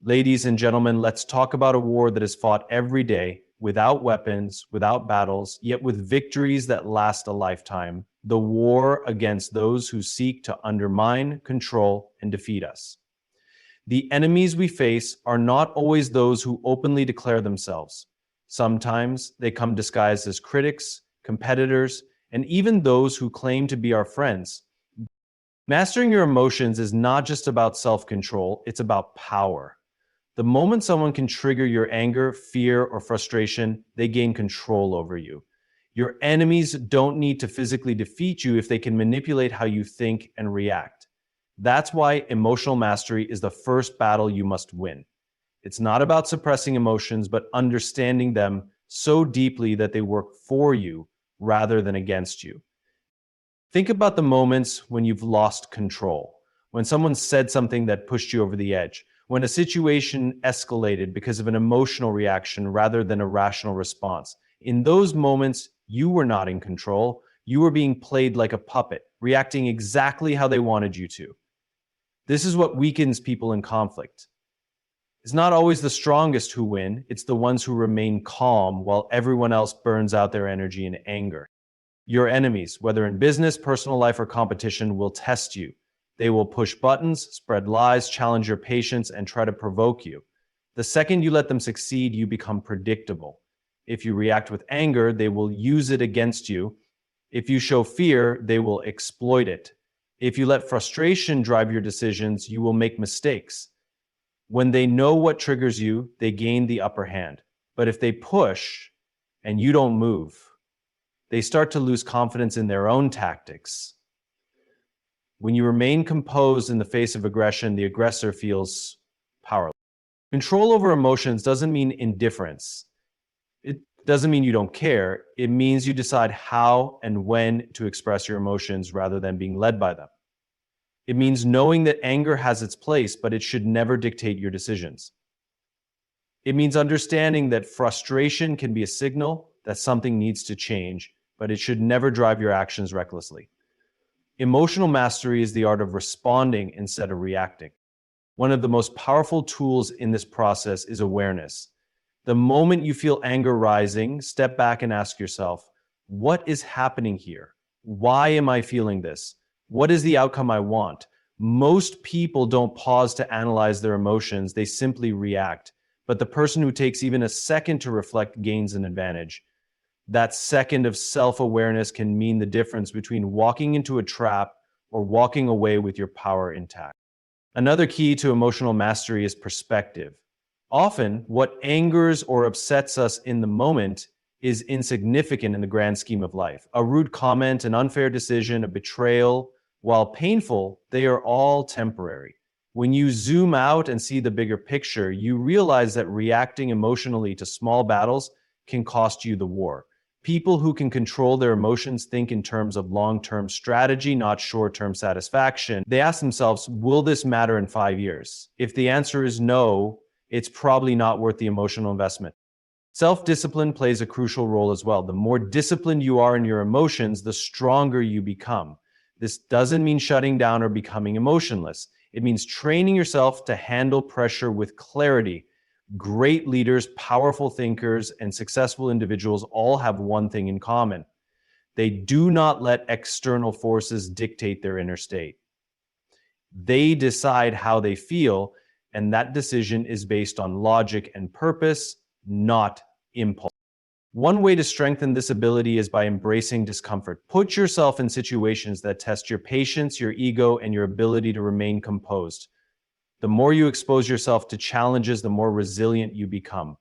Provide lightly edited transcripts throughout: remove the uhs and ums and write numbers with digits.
Ladies and gentlemen, let's talk about a war that is fought every day, without weapons, without battles, yet with victories that last a lifetime. The war against those who seek to undermine, control, and defeat us. The enemies we face are not always those who openly declare themselves. Sometimes they come disguised as critics, competitors, and even those who claim to be our friends. Mastering your emotions is not just about self-control, it's about power. The moment someone can trigger your anger, fear, or frustration, they gain control over you. Your enemies don't need to physically defeat you if they can manipulate how you think and react. That's why emotional mastery is the first battle you must win. It's not about suppressing emotions, but understanding them so deeply that they work for you rather than against you. Think about the moments when you've lost control, when someone said something that pushed you over the edge, when a situation escalated because of an emotional reaction rather than a rational response. In those moments, you were not in control. You were being played like a puppet, reacting exactly how they wanted you to. This is what weakens people in conflict. It's not always the strongest who win, it's the ones who remain calm while everyone else burns out their energy in anger. Your enemies, whether in business, personal life, or competition, will test you. They will push buttons, spread lies, challenge your patience, and try to provoke you. The second you let them succeed, you become predictable. If you react with anger, they will use it against you. If you show fear, they will exploit it. If you let frustration drive your decisions, you will make mistakes. When they know what triggers you, they gain the upper hand. But if they push and you don't move, they start to lose confidence in their own tactics. When you remain composed in the face of aggression, the aggressor feels powerless. Control over emotions doesn't mean indifference. It doesn't mean you don't care. It means you decide how and when to express your emotions rather than being led by them. It means knowing that anger has its place, but it should never dictate your decisions. It means understanding that frustration can be a signal that something needs to change, but it should never drive your actions recklessly. Emotional mastery is the art of responding instead of reacting. One of the most powerful tools in this process is awareness. The moment you feel anger rising, step back and ask yourself, what is happening here? Why am I feeling this? What is the outcome I want? Most people don't pause to analyze their emotions, they simply react. But the person who takes even a second to reflect gains an advantage. That second of self-awareness can mean the difference between walking into a trap or walking away with your power intact. Another key to emotional mastery is perspective. Often, what angers or upsets us in the moment is insignificant in the grand scheme of life. A rude comment, an unfair decision, a betrayal, while painful, they are all temporary. When you zoom out and see the bigger picture, you realize that reacting emotionally to small battles can cost you the war. People who can control their emotions think in terms of long-term strategy, not short-term satisfaction. They ask themselves, will this matter in 5 years? If the answer is no, it's probably not worth the emotional investment. Self-discipline plays a crucial role as well. The more disciplined you are in your emotions, the stronger you become. This doesn't mean shutting down or becoming emotionless. It means training yourself to handle pressure with clarity. Great leaders, powerful thinkers, and successful individuals all have one thing in common. They do not let external forces dictate their inner state. They decide how they feel, and that decision is based on logic and purpose, not impulse. One way to strengthen this ability is by embracing discomfort. Put yourself in situations that test your patience, your ego, and your ability to remain composed. The more you expose yourself to challenges, the more resilient you become.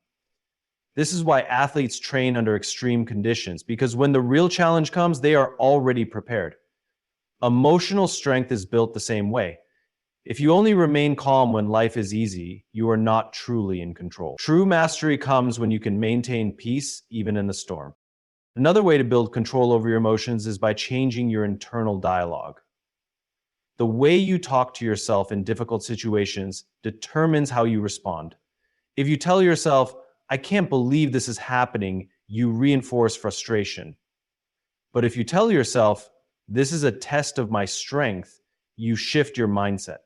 This is why athletes train under extreme conditions, because when the real challenge comes, they are already prepared. Emotional strength is built the same way. If you only remain calm when life is easy, you are not truly in control. True mastery comes when you can maintain peace even in the storm. Another way to build control over your emotions is by changing your internal dialogue. The way you talk to yourself in difficult situations determines how you respond. If you tell yourself, I can't believe this is happening, you reinforce frustration. But if you tell yourself, this is a test of my strength, you shift your mindset.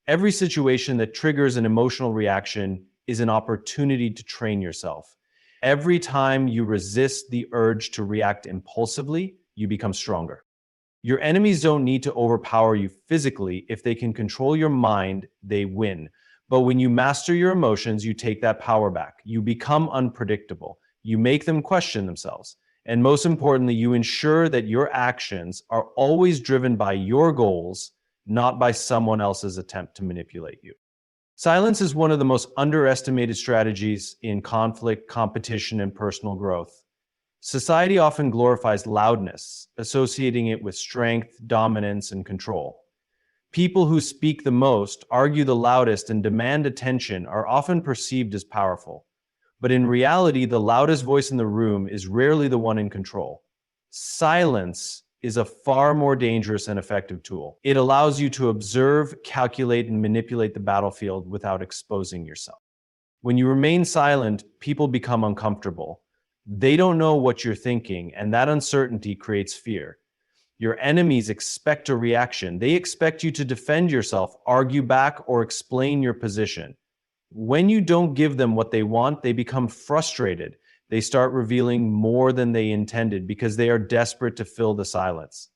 Every situation that triggers an emotional reaction is an opportunity to train yourself. Every time you resist the urge to react impulsively, you become stronger. Your enemies don't need to overpower you physically. If they can control your mind, they win. But when you master your emotions, you take that power back. You become unpredictable. You make them question themselves. And most importantly, you ensure that your actions are always driven by your goals, not by someone else's attempt to manipulate you. Silence is one of the most underestimated strategies in conflict, competition, and personal growth. Society often glorifies loudness, associating it with strength, dominance, and control. People who speak the most, argue the loudest, and demand attention are often perceived as powerful. But in reality, the loudest voice in the room is rarely the one in control. Silence is a far more dangerous and effective tool. It allows you to observe, calculate, and manipulate the battlefield without exposing yourself. When you remain silent, people become uncomfortable. They don't know what you're thinking, and that uncertainty creates fear. Your enemies expect a reaction. They expect you to defend yourself, argue back, or explain your position. When you don't give them what they want, they become frustrated. They start revealing more than they intended because they are desperate to fill the silence.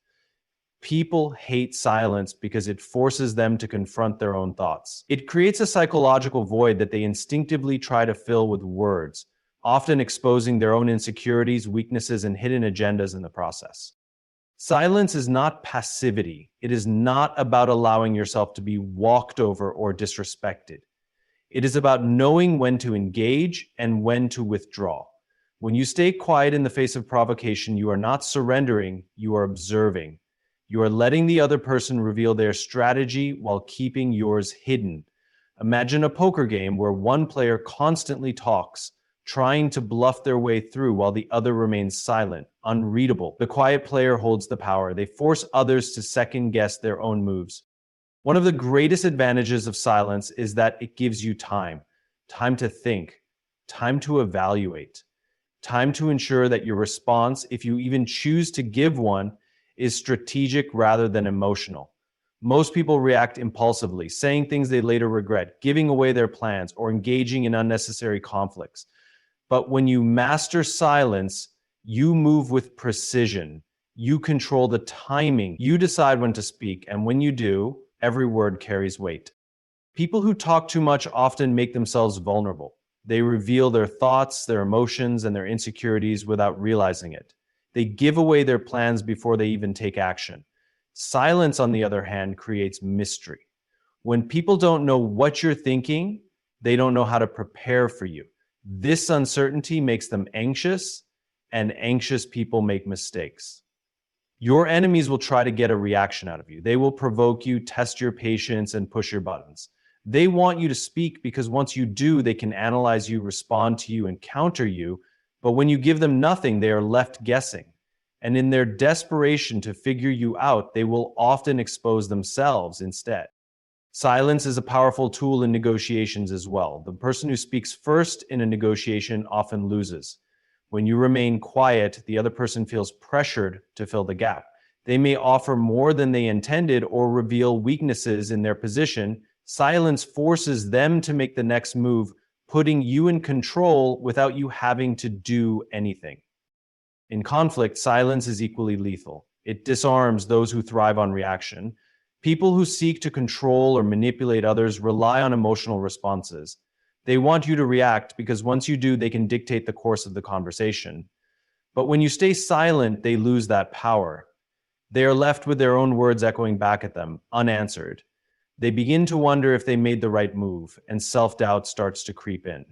People hate silence because it forces them to confront their own thoughts. It creates a psychological void that they instinctively try to fill with words, often exposing their own insecurities, weaknesses, and hidden agendas in the process. Silence is not passivity. It is not about allowing yourself to be walked over or disrespected. It is about knowing when to engage and when to withdraw. When you stay quiet in the face of provocation, you are not surrendering, you are observing. You are letting the other person reveal their strategy while keeping yours hidden. Imagine a poker game where one player constantly talks, trying to bluff their way through while the other remains silent, unreadable. The quiet player holds the power. They force others to second guess their own moves. One of the greatest advantages of silence is that it gives you time. Time to think, time to evaluate, time to ensure that your response, if you even choose to give one, is strategic rather than emotional. Most people react impulsively, saying things they later regret, giving away their plans, or engaging in unnecessary conflicts. But when you master silence, you move with precision. You control the timing. You decide when to speak, and when you do, every word carries weight. People who talk too much often make themselves vulnerable. They reveal their thoughts, their emotions, and their insecurities without realizing it. They give away their plans before they even take action. Silence, on the other hand, creates mystery. When people don't know what you're thinking, they don't know how to prepare for you. This uncertainty makes them anxious, and anxious people make mistakes. Your enemies will try to get a reaction out of you. They will provoke you, test your patience, and push your buttons. They want you to speak because once you do, they can analyze you, respond to you, and counter you. But when you give them nothing, they are left guessing. And in their desperation to figure you out, they will often expose themselves instead. Silence is a powerful tool in negotiations as well. The person who speaks first in a negotiation often loses. When you remain quiet, the other person feels pressured to fill the gap. They may offer more than they intended or reveal weaknesses in their position. Silence forces them to make the next move, putting you in control without you having to do anything. In conflict, silence is equally lethal. It disarms those who thrive on reaction. People who seek to control or manipulate others rely on emotional responses. They want you to react because once you do, they can dictate the course of the conversation. But when you stay silent, they lose that power. They are left with their own words echoing back at them, unanswered. They begin to wonder if they made the right move, and self-doubt starts to creep in.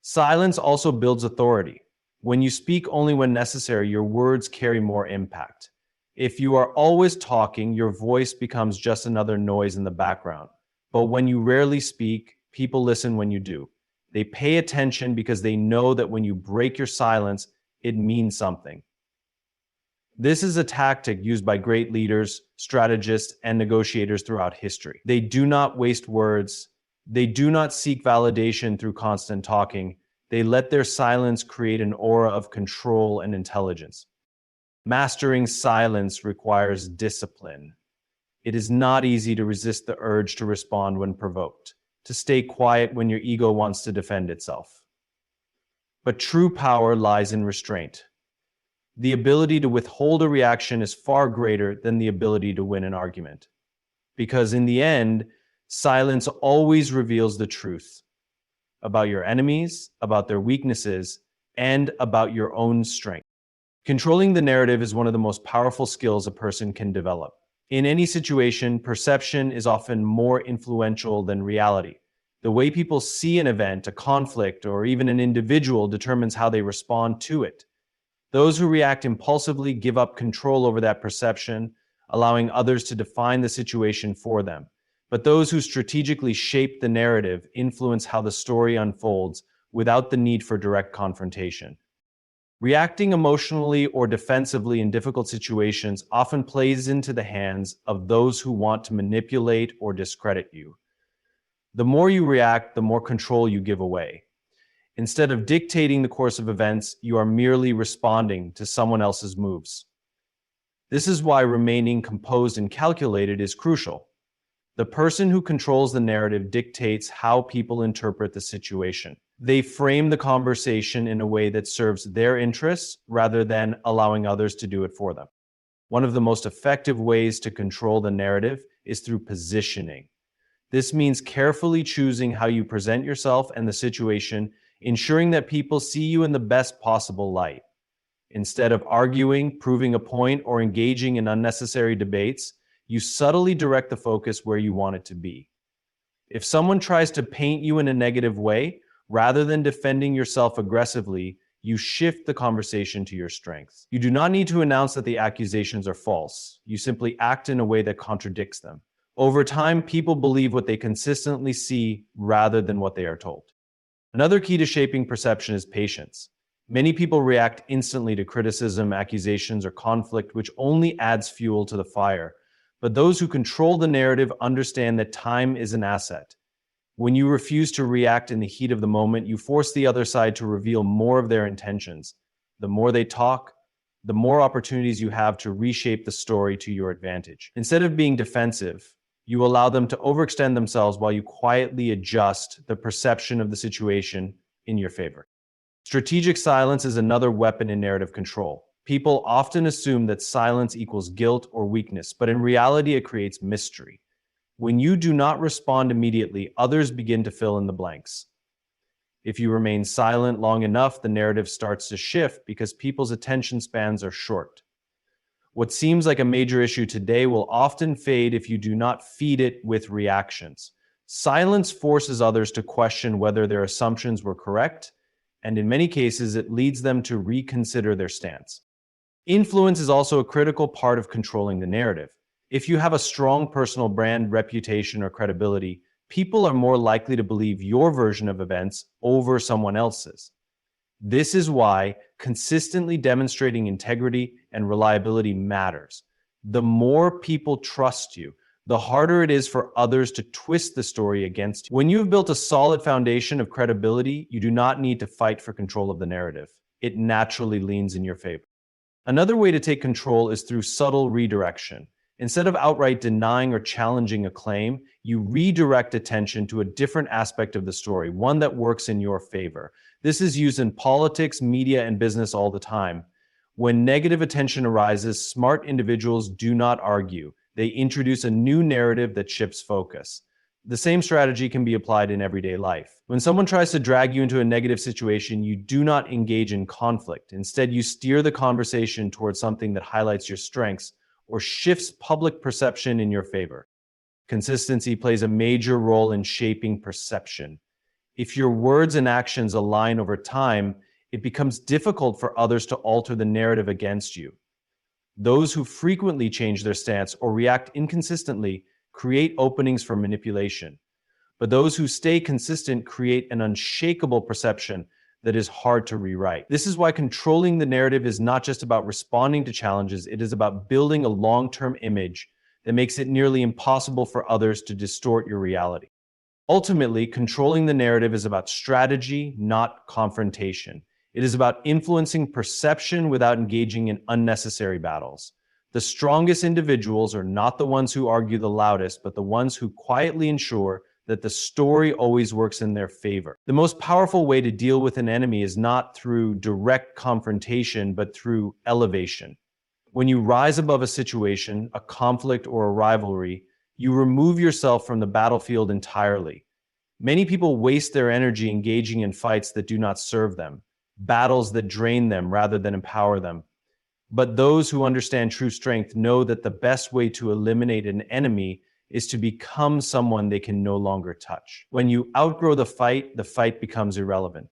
Silence also builds authority. When you speak only when necessary, your words carry more impact. If you are always talking, your voice becomes just another noise in the background. But when you rarely speak, people listen when you do. They pay attention because they know that when you break your silence, it means something. This is a tactic used by great leaders, strategists, and negotiators throughout history. They do not waste words. They do not seek validation through constant talking. They let their silence create an aura of control and intelligence. Mastering silence requires discipline. It is not easy to resist the urge to respond when provoked, to stay quiet when your ego wants to defend itself. But true power lies in restraint. The ability to withhold a reaction is far greater than the ability to win an argument. Because in the end, silence always reveals the truth about your enemies, about their weaknesses, and about your own strength. Controlling the narrative is one of the most powerful skills a person can develop. In any situation, perception is often more influential than reality. The way people see an event, a conflict, or even an individual determines how they respond to it. Those who react impulsively give up control over that perception, allowing others to define the situation for them. But those who strategically shape the narrative influence how the story unfolds without the need for direct confrontation. Reacting emotionally or defensively in difficult situations often plays into the hands of those who want to manipulate or discredit you. The more you react, the more control you give away. Instead of dictating the course of events, you are merely responding to someone else's moves. This is why remaining composed and calculated is crucial. The person who controls the narrative dictates how people interpret the situation. They frame the conversation in a way that serves their interests rather than allowing others to do it for them. One of the most effective ways to control the narrative is through positioning. This means carefully choosing how you present yourself and the situation, ensuring that people see you in the best possible light. Instead of arguing, proving a point, or engaging in unnecessary debates, you subtly direct the focus where you want it to be. If someone tries to paint you in a negative way, rather than defending yourself aggressively, you shift the conversation to your strengths. You do not need to announce that the accusations are false. You simply act in a way that contradicts them. Over time, people believe what they consistently see rather than what they are told. Another key to shaping perception is patience. Many people react instantly to criticism, accusations, or conflict, which only adds fuel to the fire. But those who control the narrative understand that time is an asset. When you refuse to react in the heat of the moment, you force the other side to reveal more of their intentions. The more they talk, the more opportunities you have to reshape the story to your advantage. Instead of being defensive, you allow them to overextend themselves while you quietly adjust the perception of the situation in your favor. Strategic silence is another weapon in narrative control. People often assume that silence equals guilt or weakness, but in reality, it creates mystery. When you do not respond immediately, others begin to fill in the blanks. If you remain silent long enough, the narrative starts to shift because people's attention spans are short. What seems like a major issue today will often fade if you do not feed it with reactions. Silence forces others to question whether their assumptions were correct, and in many cases, it leads them to reconsider their stance. Influence is also a critical part of controlling the narrative. If you have a strong personal brand, reputation, or credibility, people are more likely to believe your version of events over someone else's. This is why consistently demonstrating integrity and reliability matters. The more people trust you, the harder it is for others to twist the story against you. When you have built a solid foundation of credibility, you do not need to fight for control of the narrative. It naturally leans in your favor. Another way to take control is through subtle redirection. Instead of outright denying or challenging a claim, you redirect attention to a different aspect of the story, one that works in your favor. This is used in politics, media, and business all the time. When negative attention arises, smart individuals do not argue. They introduce a new narrative that shifts focus. The same strategy can be applied in everyday life. When someone tries to drag you into a negative situation, you do not engage in conflict. Instead, you steer the conversation towards something that highlights your strengths or shifts public perception in your favor. Consistency plays a major role in shaping perception. If your words and actions align over time, it becomes difficult for others to alter the narrative against you. Those who frequently change their stance or react inconsistently create openings for manipulation. But those who stay consistent create an unshakable perception that is hard to rewrite. This is why controlling the narrative is not just about responding to challenges, it is about building a long-term image that makes it nearly impossible for others to distort your reality. Ultimately, controlling the narrative is about strategy, not confrontation. It is about influencing perception without engaging in unnecessary battles. The strongest individuals are not the ones who argue the loudest, but the ones who quietly ensure that the story always works in their favor. The most powerful way to deal with an enemy is not through direct confrontation, but through elevation. When you rise above a situation, a conflict, or a rivalry, you remove yourself from the battlefield entirely. Many people waste their energy engaging in fights that do not serve them, battles that drain them rather than empower them. But those who understand true strength know that the best way to eliminate an enemy is to become someone they can no longer touch. When you outgrow the fight becomes irrelevant.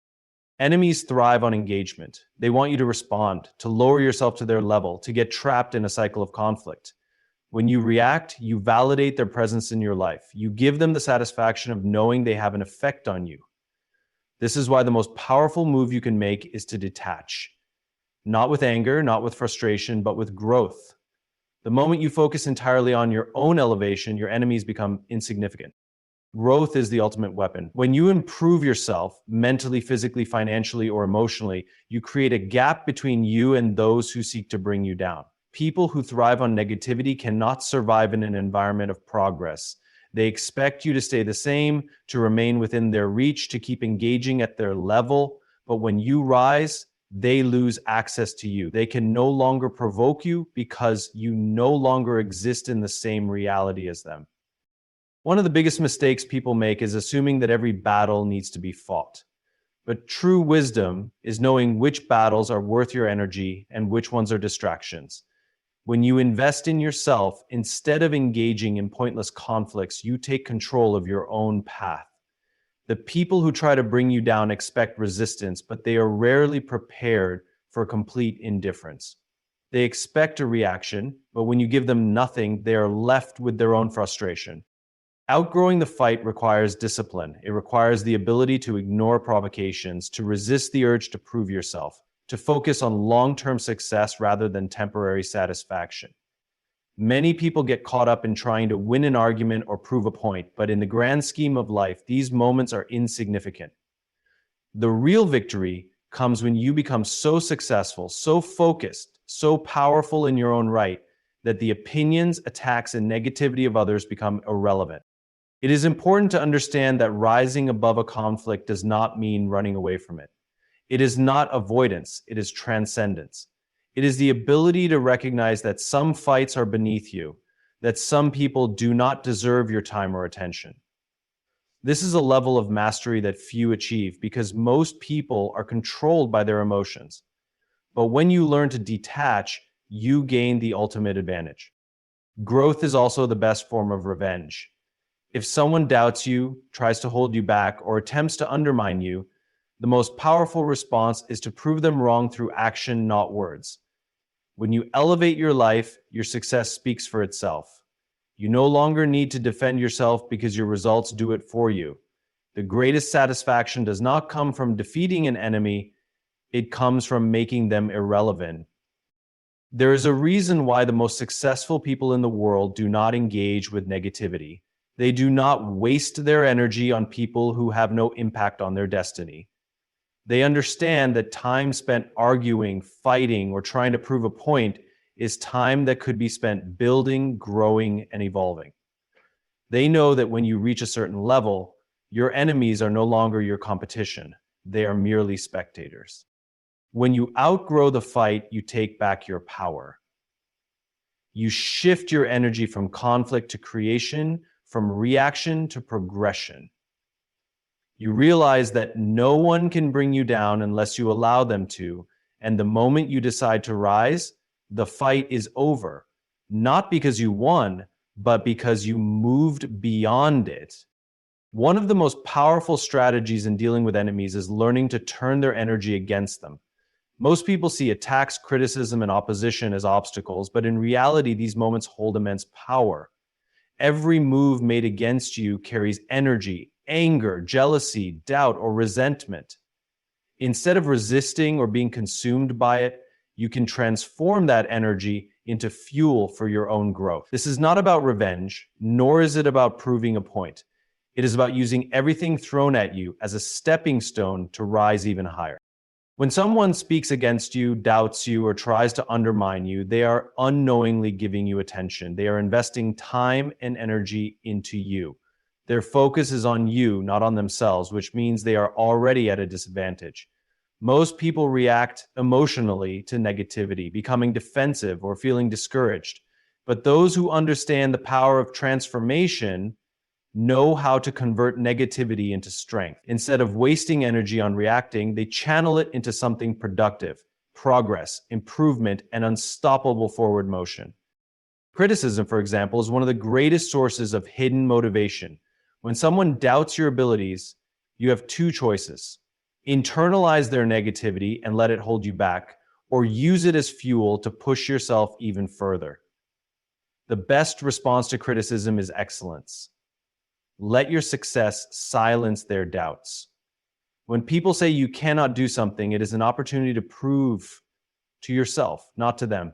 Enemies thrive on engagement. They want you to respond, to lower yourself to their level, to get trapped in a cycle of conflict. When you react, you validate their presence in your life. You give them the satisfaction of knowing they have an effect on you. This is why the most powerful move you can make is to detach. Not with anger, not with frustration, but with growth. The moment you focus entirely on your own elevation, your enemies become insignificant. Growth is the ultimate weapon. When you improve yourself mentally, physically, financially, or emotionally, you create a gap between you and those who seek to bring you down. People who thrive on negativity cannot survive in an environment of progress. They expect you to stay the same, to remain within their reach, to keep engaging at their level. But when you rise, they lose access to you. They can no longer provoke you because you no longer exist in the same reality as them. One of the biggest mistakes people make is assuming that every battle needs to be fought. But true wisdom is knowing which battles are worth your energy and which ones are distractions. When you invest in yourself, instead of engaging in pointless conflicts, you take control of your own path. The people who try to bring you down expect resistance, but they are rarely prepared for complete indifference. They expect a reaction, but when you give them nothing, they are left with their own frustration. Outgrowing the fight requires discipline. It requires the ability to ignore provocations, to resist the urge to prove yourself, to focus on long-term success rather than temporary satisfaction. Many people get caught up in trying to win an argument or prove a point, but in the grand scheme of life, these moments are insignificant. The real victory comes when you become so successful, so focused, so powerful in your own right, that the opinions, attacks, and negativity of others become irrelevant. It is important to understand that rising above a conflict does not mean running away from it. It is not avoidance, it is transcendence. It is the ability to recognize that some fights are beneath you, that some people do not deserve your time or attention. This is a level of mastery that few achieve because most people are controlled by their emotions. But when you learn to detach, you gain the ultimate advantage. Growth is also the best form of revenge. If someone doubts you, tries to hold you back, or attempts to undermine you, the most powerful response is to prove them wrong through action, not words. When you elevate your life, your success speaks for itself. You no longer need to defend yourself because your results do it for you. The greatest satisfaction does not come from defeating an enemy, it comes from making them irrelevant. There is a reason why the most successful people in the world do not engage with negativity. They do not waste their energy on people who have no impact on their destiny. They understand that time spent arguing, fighting, or trying to prove a point is time that could be spent building, growing, and evolving. They know that when you reach a certain level, your enemies are no longer your competition. They are merely spectators. When you outgrow the fight, you take back your power. You shift your energy from conflict to creation, from reaction to progression. You realize that no one can bring you down unless you allow them to, and the moment you decide to rise, the fight is over. Not because you won, but because you moved beyond it. One of the most powerful strategies in dealing with enemies is learning to turn their energy against them. Most people see attacks, criticism, and opposition as obstacles, but in reality, these moments hold immense power. Every move made against you carries energy, anger, jealousy, doubt, or resentment. Instead of resisting or being consumed by it, you can transform that energy into fuel for your own growth. This is not about revenge, nor is it about proving a point. It is about using everything thrown at you as a stepping stone to rise even higher. When someone speaks against you, doubts you, or tries to undermine you, they are unknowingly giving you attention. They are investing time and energy into you. Their focus is on you, not on themselves, which means they are already at a disadvantage. Most people react emotionally to negativity, becoming defensive or feeling discouraged. But those who understand the power of transformation know how to convert negativity into strength. Instead of wasting energy on reacting, they channel it into something productive, progress, improvement, and unstoppable forward motion. Criticism, for example, is one of the greatest sources of hidden motivation. When someone doubts your abilities, you have two choices: internalize their negativity and let it hold you back, or use it as fuel to push yourself even further. The best response to criticism is excellence. Let your success silence their doubts. When people say you cannot do something, it is an opportunity to prove to yourself, not to them,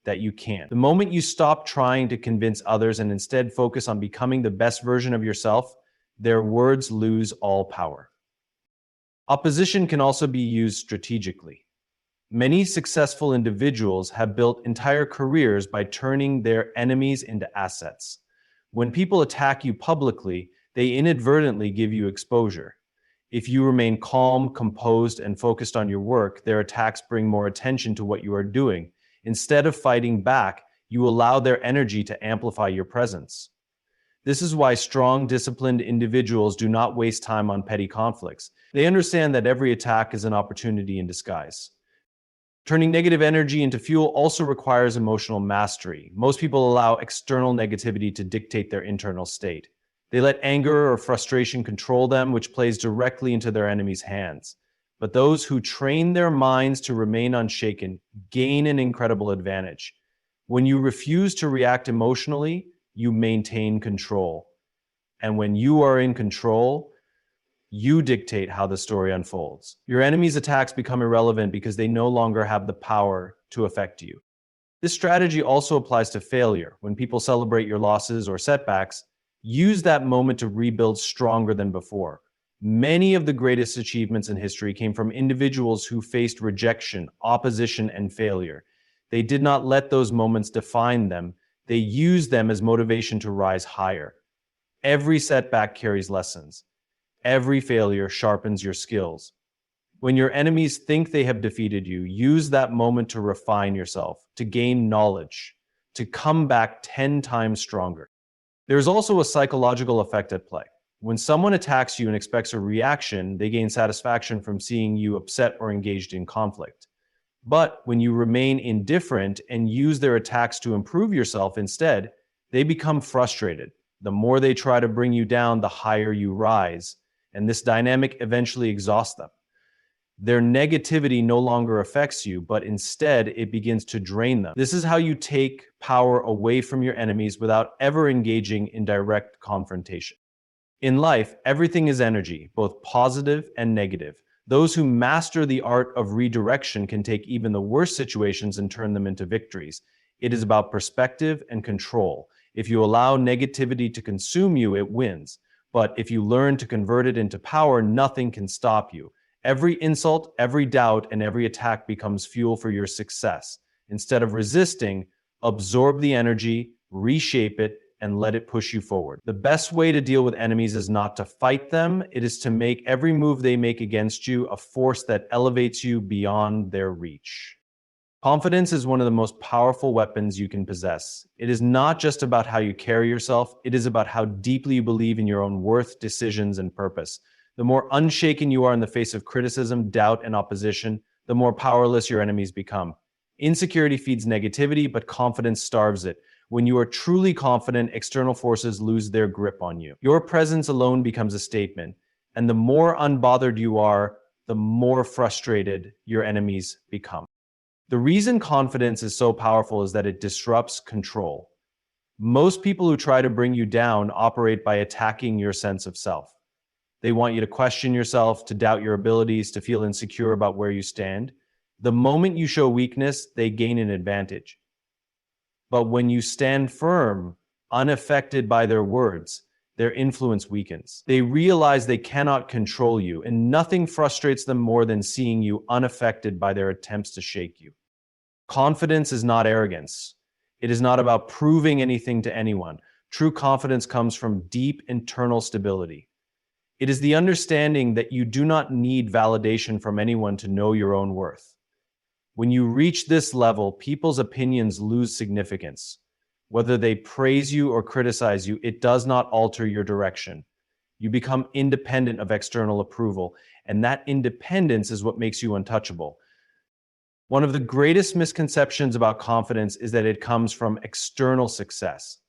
that you can. The moment you stop trying to convince others and instead focus on becoming the best version of yourself, their words lose all power. Opposition can also be used strategically. Many successful individuals have built entire careers by turning their enemies into assets. When people attack you publicly, they inadvertently give you exposure. If you remain calm, composed, and focused on your work, their attacks bring more attention to what you are doing. Instead of fighting back, you allow their energy to amplify your presence. This is why strong, disciplined individuals do not waste time on petty conflicts. They understand that every attack is an opportunity in disguise. Turning negative energy into fuel also requires emotional mastery. Most people allow external negativity to dictate their internal state. They let anger or frustration control them, which plays directly into their enemy's hands. But those who train their minds to remain unshaken gain an incredible advantage. When you refuse to react emotionally, you maintain control. And when you are in control, you dictate how the story unfolds. Your enemy's attacks become irrelevant because they no longer have the power to affect you. This strategy also applies to failure. When people celebrate your losses or setbacks, use that moment to rebuild stronger than before. Many of the greatest achievements in history came from individuals who faced rejection, opposition, and failure. They did not let those moments define them. They used them as motivation to rise higher. Every setback carries lessons. Every failure sharpens your skills. When your enemies think they have defeated you, use that moment to refine yourself, to gain knowledge, to come back 10 times stronger. There is also a psychological effect at play. When someone attacks you and expects a reaction, they gain satisfaction from seeing you upset or engaged in conflict. But when you remain indifferent and use their attacks to improve yourself instead, they become frustrated. The more they try to bring you down, the higher you rise. And this dynamic eventually exhausts them. Their negativity no longer affects you, but instead it begins to drain them. This is how you take power away from your enemies without ever engaging in direct confrontation. In life, everything is energy, both positive and negative. Those who master the art of redirection can take even the worst situations and turn them into victories. It is about perspective and control. If you allow negativity to consume you, it wins. But if you learn to convert it into power, nothing can stop you. Every insult, every doubt, and every attack becomes fuel for your success. Instead of resisting, absorb the energy, reshape it, and let it push you forward. The best way to deal with enemies is not to fight them. It is to make every move they make against you a force that elevates you beyond their reach. Confidence is one of the most powerful weapons you can possess. It is not just about how you carry yourself, it is about how deeply you believe in your own worth, decisions, and purpose. The more unshaken you are in the face of criticism, doubt, and opposition, the more powerless your enemies become. Insecurity feeds negativity, but confidence starves it. When you are truly confident, external forces lose their grip on you. Your presence alone becomes a statement, and the more unbothered you are, the more frustrated your enemies become. The reason confidence is so powerful is that it disrupts control. Most people who try to bring you down operate by attacking your sense of self. They want you to question yourself, to doubt your abilities, to feel insecure about where you stand. The moment you show weakness, they gain an advantage. But when you stand firm, unaffected by their words, their influence weakens. They realize they cannot control you, and nothing frustrates them more than seeing you unaffected by their attempts to shake you. Confidence is not arrogance. It is not about proving anything to anyone. True confidence comes from deep internal stability. It is the understanding that you do not need validation from anyone to know your own worth. When you reach this level, people's opinions lose significance. Whether they praise you or criticize you, it does not alter your direction. You become independent of external approval, and that independence is what makes you untouchable. One of the greatest misconceptions about confidence is that it comes from external success.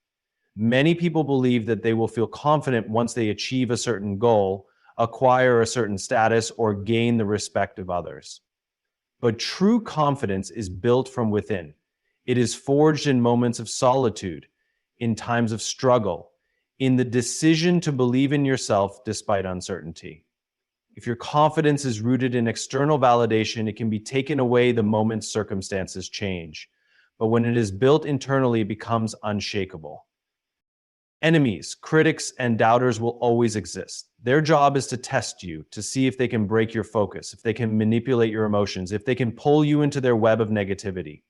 Many people believe that they will feel confident once they achieve a certain goal, acquire a certain status, or gain the respect of others. But true confidence is built from within. It is forged in moments of solitude, in times of struggle, in the decision to believe in yourself despite uncertainty. If your confidence is rooted in external validation, it can be taken away the moment circumstances change. But when it is built internally, it becomes unshakable. Enemies, critics, and doubters will always exist. Their job is to test you, to see if they can break your focus, if they can manipulate your emotions, if they can pull you into their web of negativity.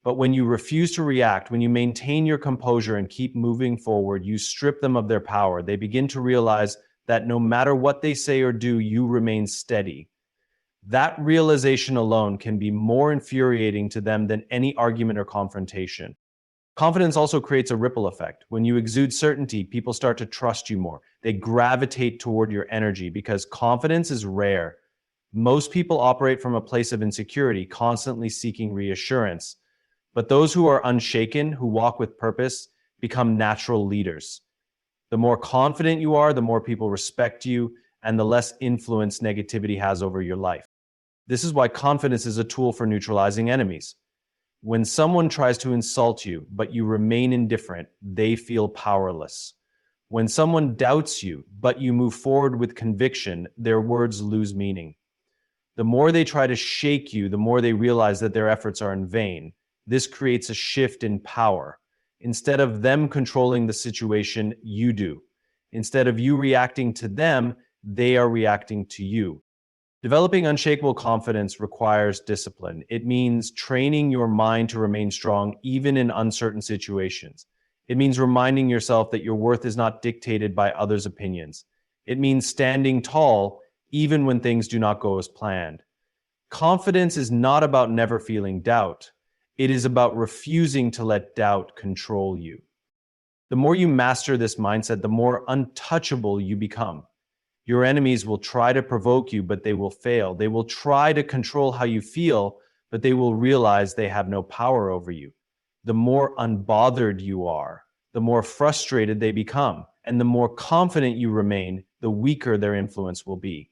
But when you refuse to react, when you maintain your composure and keep moving forward, you strip them of their power. They begin to realize that no matter what they say or do, you remain steady. That realization alone can be more infuriating to them than any argument or confrontation. Confidence also creates a ripple effect. When you exude certainty, people start to trust you more. They gravitate toward your energy because confidence is rare. Most people operate from a place of insecurity, constantly seeking reassurance. But those who are unshaken, who walk with purpose, become natural leaders. The more confident you are, the more people respect you, and the less influence negativity has over your life. This is why confidence is a tool for neutralizing enemies. When someone tries to insult you, but you remain indifferent, they feel powerless. When someone doubts you, but you move forward with conviction, their words lose meaning. The more they try to shake you, the more they realize that their efforts are in vain. This creates a shift in power. Instead of them controlling the situation, you do. Instead of you reacting to them, they are reacting to you. Developing unshakable confidence requires discipline. It means training your mind to remain strong even in uncertain situations. It means reminding yourself that your worth is not dictated by others' opinions. It means standing tall even when things do not go as planned. Confidence is not about never feeling doubt. It is about refusing to let doubt control you. The more you master this mindset, the more untouchable you become. Your enemies will try to provoke you, but they will fail. They will try to control how you feel, but they will realize they have no power over you. The more unbothered you are, the more frustrated they become, and the more confident you remain, the weaker their influence will be.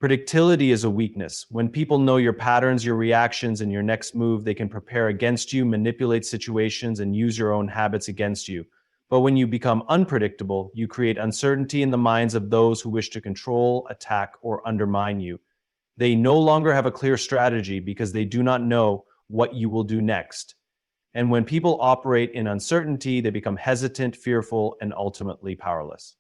Predictability is a weakness. When people know your patterns, your reactions, and your next move, they can prepare against you, manipulate situations, and use your own habits against you. But when you become unpredictable, you create uncertainty in the minds of those who wish to control, attack, or undermine you. They no longer have a clear strategy because they do not know what you will do next. And when people operate in uncertainty, they become hesitant, fearful, and ultimately powerless.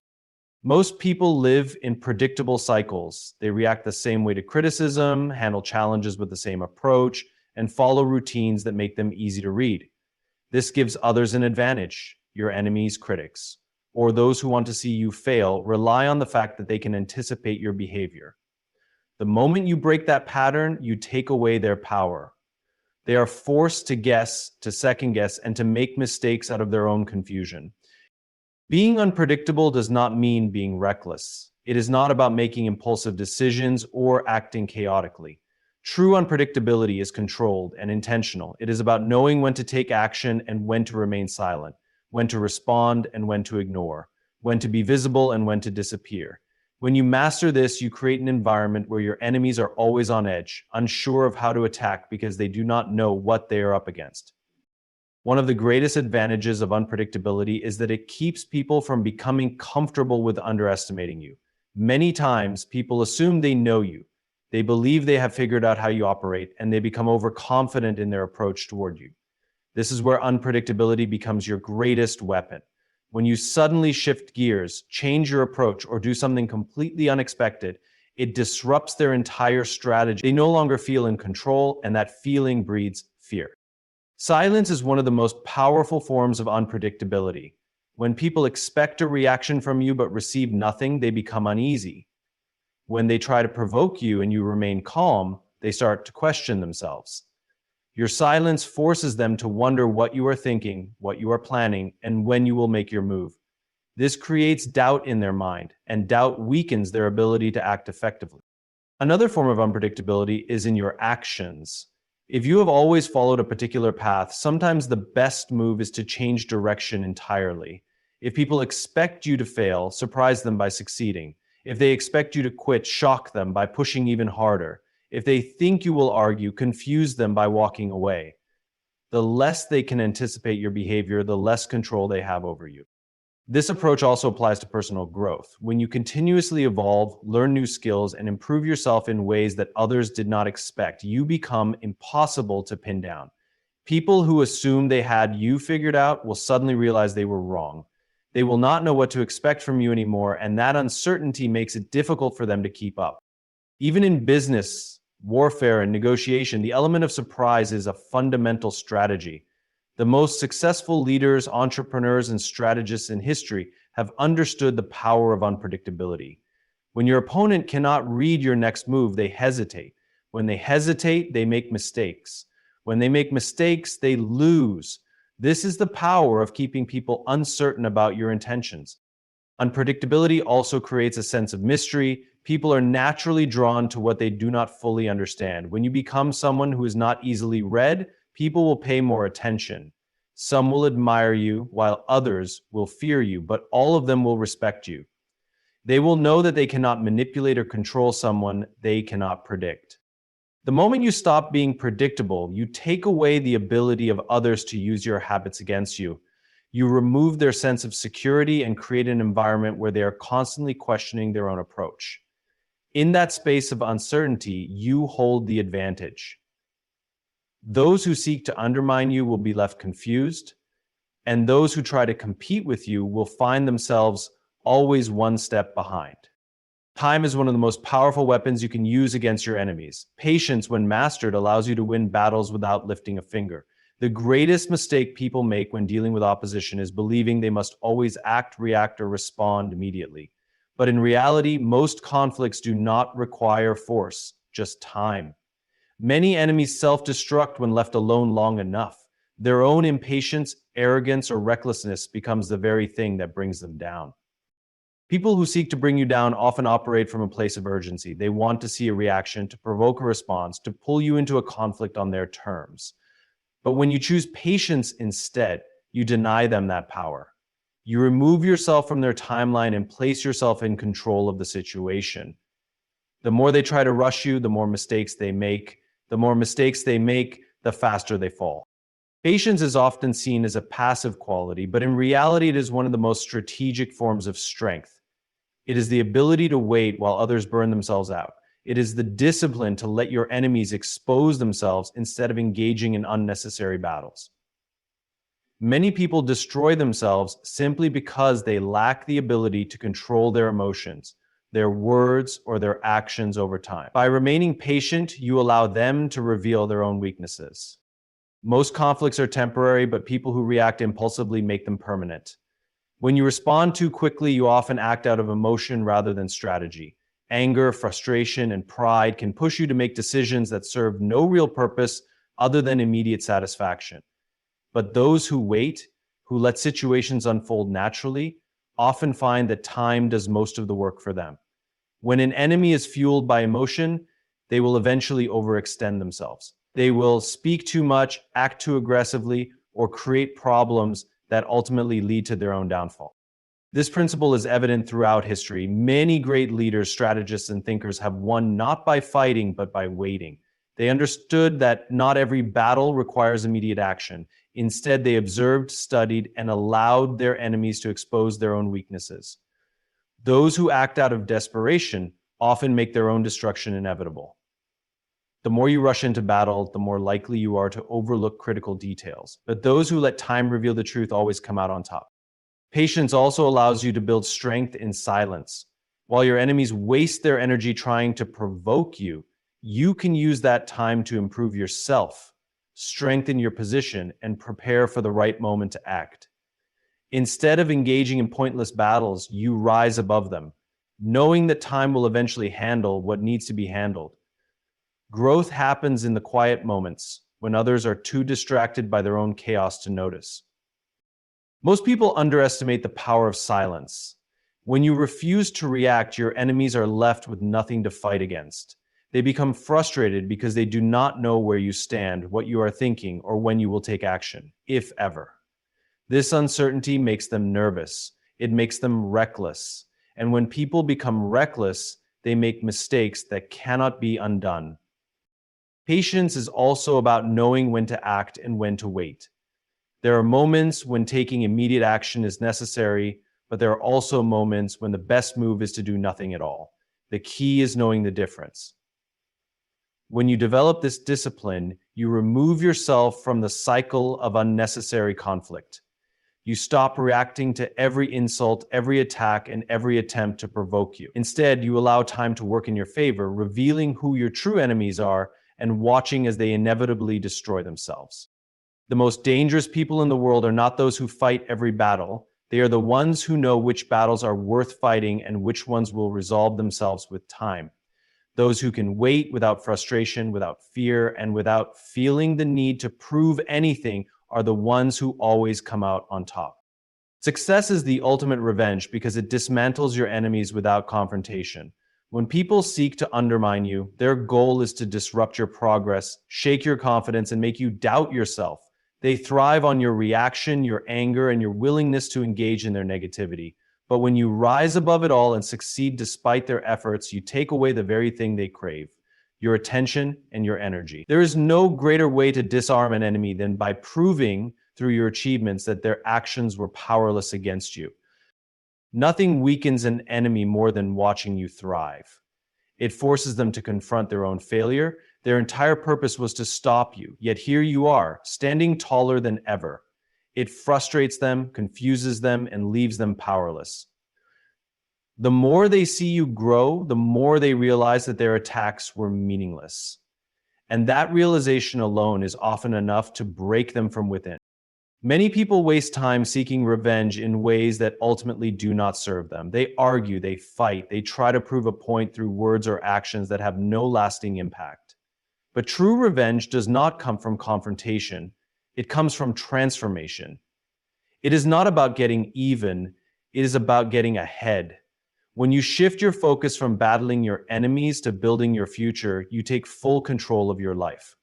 Most people live in predictable cycles. They react the same way to criticism, handle challenges with the same approach, and follow routines that make them easy to read. This gives others an advantage. Your enemies, critics, or those who want to see you fail, rely on the fact that they can anticipate your behavior. The moment you break that pattern, you take away their power. They are forced to guess, to second guess, and to make mistakes out of their own confusion. Being unpredictable does not mean being reckless. It is not about making impulsive decisions or acting chaotically. True unpredictability is controlled and intentional. It is about knowing when to take action and when to remain silent, when to respond and when to ignore, when to be visible and when to disappear. When you master this, you create an environment where your enemies are always on edge, unsure of how to attack because they do not know what they are up against. One of the greatest advantages of unpredictability is that it keeps people from becoming comfortable with underestimating you. Many times, people assume they know you. They believe they have figured out how you operate, and they become overconfident in their approach toward you. This is where unpredictability becomes your greatest weapon. When you suddenly shift gears, change your approach, or do something completely unexpected, it disrupts their entire strategy. They no longer feel in control, and that feeling breeds fear. Silence is one of the most powerful forms of unpredictability. When people expect a reaction from you but receive nothing, they become uneasy. When they try to provoke you and you remain calm, they start to question themselves. Your silence forces them to wonder what you are thinking, what you are planning, and when you will make your move. This creates doubt in their mind, and doubt weakens their ability to act effectively. Another form of unpredictability is in your actions. If you have always followed a particular path, sometimes the best move is to change direction entirely. If people expect you to fail, surprise them by succeeding. If they expect you to quit, shock them by pushing even harder. If they think you will argue, confuse them by walking away. The less they can anticipate your behavior, the less control they have over you. This approach also applies to personal growth. When you continuously evolve, learn new skills, and improve yourself in ways that others did not expect, you become impossible to pin down. People who assume they had you figured out will suddenly realize they were wrong. They will not know what to expect from you anymore, and that uncertainty makes it difficult for them to keep up. Even in business, warfare, and negotiation, the element of surprise is a fundamental strategy. The most successful leaders, entrepreneurs, and strategists in history have understood the power of unpredictability. When your opponent cannot read your next move, they hesitate. When they hesitate, they make mistakes. When they make mistakes, they lose. This is the power of keeping people uncertain about your intentions. Unpredictability also creates a sense of mystery. People are naturally drawn to what they do not fully understand. When you become someone who is not easily read, people will pay more attention. Some will admire you, while others will fear you, but all of them will respect you. They will know that they cannot manipulate or control someone they cannot predict. The moment you stop being predictable, you take away the ability of others to use your habits against you. You remove their sense of security and create an environment where they are constantly questioning their own approach. In that space of uncertainty, you hold the advantage. Those who seek to undermine you will be left confused, and those who try to compete with you will find themselves always one step behind. Time is one of the most powerful weapons you can use against your enemies. Patience, when mastered, allows you to win battles without lifting a finger. The greatest mistake people make when dealing with opposition is believing they must always act, react, or respond immediately. But in reality, most conflicts do not require force, just time. Many enemies self-destruct when left alone long enough. Their own impatience, arrogance, or recklessness becomes the very thing that brings them down. People who seek to bring you down often operate from a place of urgency. They want to see a reaction, to provoke a response, to pull you into a conflict on their terms. But when you choose patience instead, you deny them that power. You remove yourself from their timeline and place yourself in control of the situation. The more they try to rush you, the more mistakes they make. The more mistakes they make, the faster they fall. Patience is often seen as a passive quality, but in reality, it is one of the most strategic forms of strength. It is the ability to wait while others burn themselves out. It is the discipline to let your enemies expose themselves instead of engaging in unnecessary battles. Many people destroy themselves simply because they lack the ability to control their emotions, their words, or their actions over time. By remaining patient, you allow them to reveal their own weaknesses. Most conflicts are temporary, but people who react impulsively make them permanent. When you respond too quickly, you often act out of emotion rather than strategy. Anger, frustration, and pride can push you to make decisions that serve no real purpose other than immediate satisfaction. But those who wait, who let situations unfold naturally, often find that time does most of the work for them. When an enemy is fueled by emotion, they will eventually overextend themselves. They will speak too much, act too aggressively, or create problems that ultimately lead to their own downfall. This principle is evident throughout history. Many great leaders, strategists, and thinkers have won not by fighting, but by waiting. They understood that not every battle requires immediate action. Instead, they observed, studied, and allowed their enemies to expose their own weaknesses. Those who act out of desperation often make their own destruction inevitable. The more you rush into battle, the more likely you are to overlook critical details. But those who let time reveal the truth always come out on top. Patience also allows you to build strength in silence. While your enemies waste their energy trying to provoke you, you can use that time to improve yourself, strengthen your position, and prepare for the right moment to act. Instead of engaging in pointless battles, you rise above them, knowing that time will eventually handle what needs to be handled. Growth happens in the quiet moments when others are too distracted by their own chaos to notice. Most people underestimate the power of silence. When you refuse to react, your enemies are left with nothing to fight against. They become frustrated because they do not know where you stand, what you are thinking, or when you will take action, if ever. This uncertainty makes them nervous. It makes them reckless. And when people become reckless, they make mistakes that cannot be undone. Patience is also about knowing when to act and when to wait. There are moments when taking immediate action is necessary, but there are also moments when the best move is to do nothing at all. The key is knowing the difference. When you develop this discipline, you remove yourself from the cycle of unnecessary conflict. You stop reacting to every insult, every attack, and every attempt to provoke you. Instead, you allow time to work in your favor, revealing who your true enemies are and watching as they inevitably destroy themselves. The most dangerous people in the world are not those who fight every battle. They are the ones who know which battles are worth fighting and which ones will resolve themselves with time. Those who can wait without frustration, without fear, and without feeling the need to prove anything are the ones who always come out on top. Success is the ultimate revenge because it dismantles your enemies without confrontation. When people seek to undermine you, their goal is to disrupt your progress, shake your confidence, and make you doubt yourself. They thrive on your reaction, your anger, and your willingness to engage in their negativity. But when you rise above it all and succeed despite their efforts, you take away the very thing they crave, your attention and your energy. There is no greater way to disarm an enemy than by proving through your achievements that their actions were powerless against you. Nothing weakens an enemy more than watching you thrive. It forces them to confront their own failure. Their entire purpose was to stop you, yet here you are, standing taller than ever. It frustrates them, confuses them, and leaves them powerless. The more they see you grow, the more they realize that their attacks were meaningless. And that realization alone is often enough to break them from within. Many people waste time seeking revenge in ways that ultimately do not serve them. They argue, they fight, they try to prove a point through words or actions that have no lasting impact. But true revenge does not come from confrontation. It comes from transformation. It is not about getting even, it is about getting ahead. When you shift your focus from battling your enemies to building your future, you take full control of your life.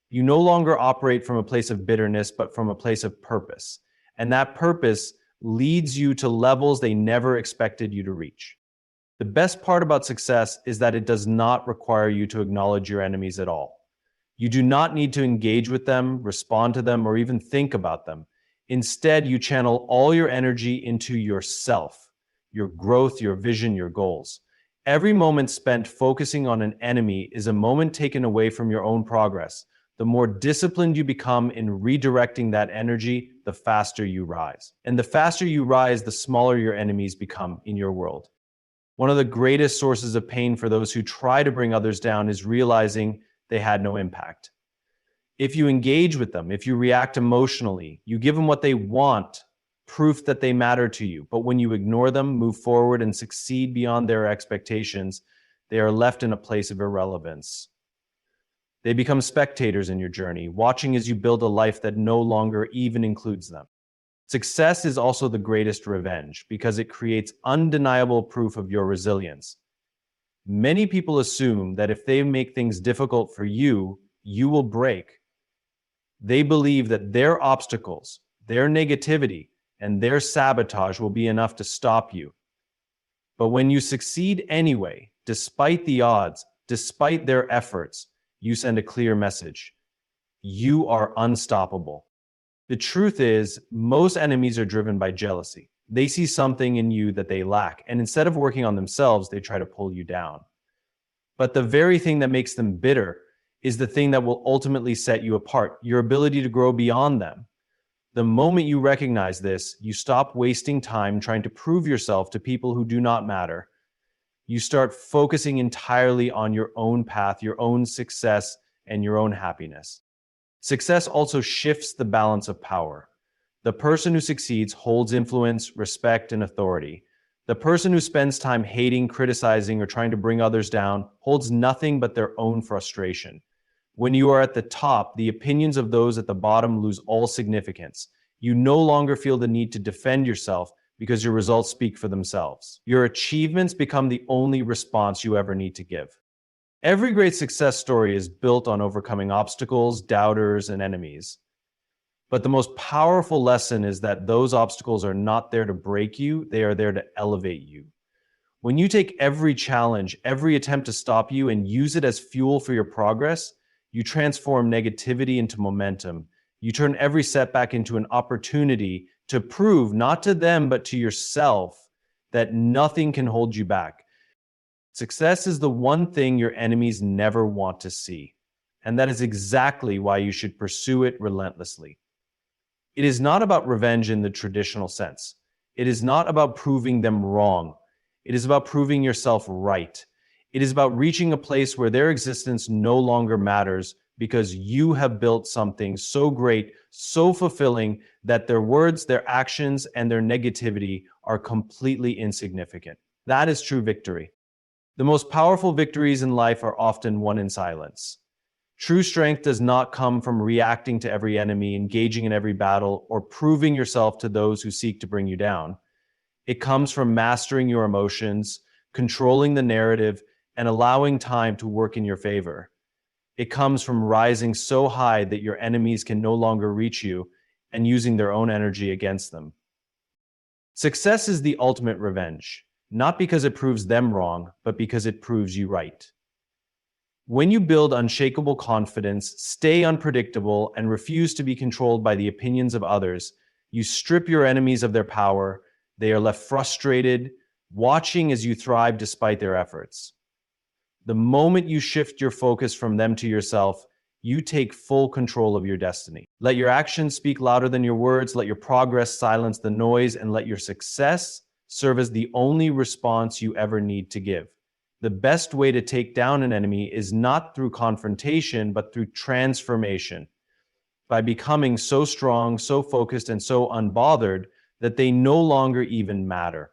You no longer operate from a place of bitterness, but from a place of purpose. And that purpose leads you to levels they never expected you to reach. The best part about success is that it does not require you to acknowledge your enemies at all. You do not need to engage with them, respond to them, or even think about them. Instead, you channel all your energy into yourself, your growth, your vision, your goals. Every moment spent focusing on an enemy is a moment taken away from your own progress. The more disciplined you become in redirecting that energy, the faster you rise. And the faster you rise, the smaller your enemies become in your world. One of the greatest sources of pain for those who try to bring others down is realizing they had no impact. If you engage with them, if you react emotionally, you give them what they want, proof that they matter to you. But when you ignore them, move forward, and succeed beyond their expectations, they are left in a place of irrelevance. They become spectators in your journey, watching as you build a life that no longer even includes them. Success is also the greatest revenge because it creates undeniable proof of your resilience. Many people assume that if they make things difficult for you, you will break. They believe that their obstacles, their negativity, and their sabotage will be enough to stop you. But when you succeed anyway, despite the odds, despite their efforts, you send a clear message. You are unstoppable. The truth is, most enemies are driven by jealousy. They see something in you that they lack, and instead of working on themselves, they try to pull you down. But the very thing that makes them bitter is the thing that will ultimately set you apart, your ability to grow beyond them. The moment you recognize this, you stop wasting time trying to prove yourself to people who do not matter. You start focusing entirely on your own path, your own success, and your own happiness. Success also shifts the balance of power. The person who succeeds holds influence, respect, and authority. The person who spends time hating, criticizing, or trying to bring others down holds nothing but their own frustration. When you are at the top, the opinions of those at the bottom lose all significance. You no longer feel the need to defend yourself because your results speak for themselves. Your achievements become the only response you ever need to give. Every great success story is built on overcoming obstacles, doubters, and enemies. But the most powerful lesson is that those obstacles are not there to break you, they are there to elevate you. When you take every challenge, every attempt to stop you, and use it as fuel for your progress, you transform negativity into momentum. You turn every setback into an opportunity to prove, not to them, but to yourself, that nothing can hold you back. Success is the one thing your enemies never want to see. And that is exactly why you should pursue it relentlessly. It is not about revenge in the traditional sense. It is not about proving them wrong. It is about proving yourself right. It is about reaching a place where their existence no longer matters because you have built something so great, so fulfilling, that their words, their actions, and their negativity are completely insignificant. That is true victory. The most powerful victories in life are often won in silence. True strength does not come from reacting to every enemy, engaging in every battle, or proving yourself to those who seek to bring you down. It comes from mastering your emotions, controlling the narrative, and allowing time to work in your favor. It comes from rising so high that your enemies can no longer reach you and using their own energy against them. Success is the ultimate revenge, not because it proves them wrong, but because it proves you right. When you build unshakable confidence, stay unpredictable, and refuse to be controlled by the opinions of others, you strip your enemies of their power. They are left frustrated, watching as you thrive despite their efforts. The moment you shift your focus from them to yourself, you take full control of your destiny. Let your actions speak louder than your words, let your progress silence the noise, and let your success serve as the only response you ever need to give. The best way to take down an enemy is not through confrontation, but through transformation. By becoming so strong, so focused, and so unbothered that they no longer even matter.